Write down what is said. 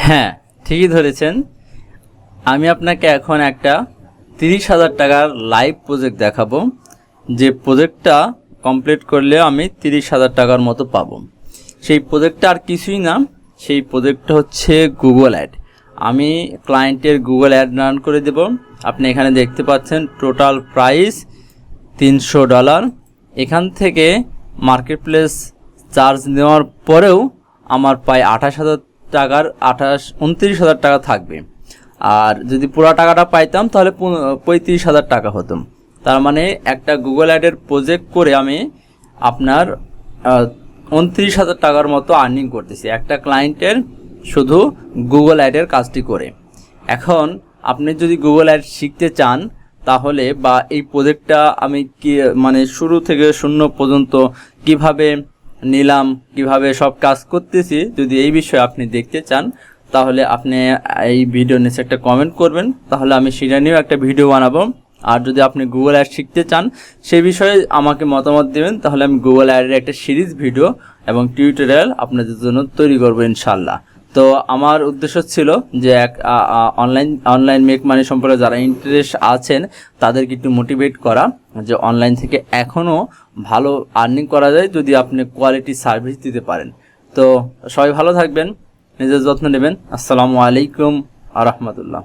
হ্যাঁ, ঠিকই ধরেছেন। আমি আপনাকে এখন একটা 30,000 টাকার লাইভ প্রজেক্ট দেখাবো, যে প্রজেক্টটা কমপ্লিট করলে আমি 30,000 টাকার মতো পাবো। সেই প্রজেক্টটা আর কিছুই না, সেই প্রজেক্টটা হচ্ছে গুগল অ্যাড। আমি ক্লায়েন্টের গুগল অ্যাড রান করে দেব। আপনি এখানে দেখতে পাচ্ছেন টোটাল প্রাইস $300। এখান থেকে মার্কেট প্লেস চার্জ নেওয়ার পরেও আমার প্রায় 28,000 টাকার 29,000 টাকা থাকবে। আর যদি পুরো টাকাটা পাইতাম তাহলে 35,000 টাকা হতো। তার মানে একটা গুগল অ্যাডের প্রজেক্ট করে আমি আপনার 29,000 টাকার মতো আর্নিং করতেছি একটা ক্লায়েন্টের শুধু গুগল অ্যাডের কাজটি করে। এখন আপনি যদি গুগল অ্যাড শিখতে চান তাহলে, বা এই প্রজেক্টটা আমি কি মানে শুরু থেকে শূন্য পর্যন্ত কিভাবে নিলাম, কিভাবে সব কাজ করতেছি, যদি এই বিষয়ে আপনি দেখতে চান তাহলে আপনি এই ভিডিও নিচে একটা কমেন্ট করবেন, তাহলে আমি সেটা নিয়েও একটা ভিডিও বানাবো। আর যদি আপনি গুগল অ্যাড শিখতে চান সেই বিষয়ে আমাকে মতামত দেবেন, তাহলে আমি গুগল অ্যাডের একটা সিরিজ ভিডিও এবং টিউটোরিয়াল আপনাদের জন্য তৈরি করবো ইনশাল্লাহ। তো আমার উদ্দেশ্য ছিল যে অনলাইন মেক মানি সম্পর্কে যারা ইন্টারেস্ট আছেন তাদেরকে একটু মোটিভেট করা, যে অনলাইন থেকে এখনও ভালো আর্নিং করা যায় যদি আপনি কোয়ালিটি সার্ভিস দিতে পারেন। তো সবাই ভালো থাকবেন, নিজের যত্ন নেবেন। আসসালামু আলাইকুম আ রহমতুল্লাহ।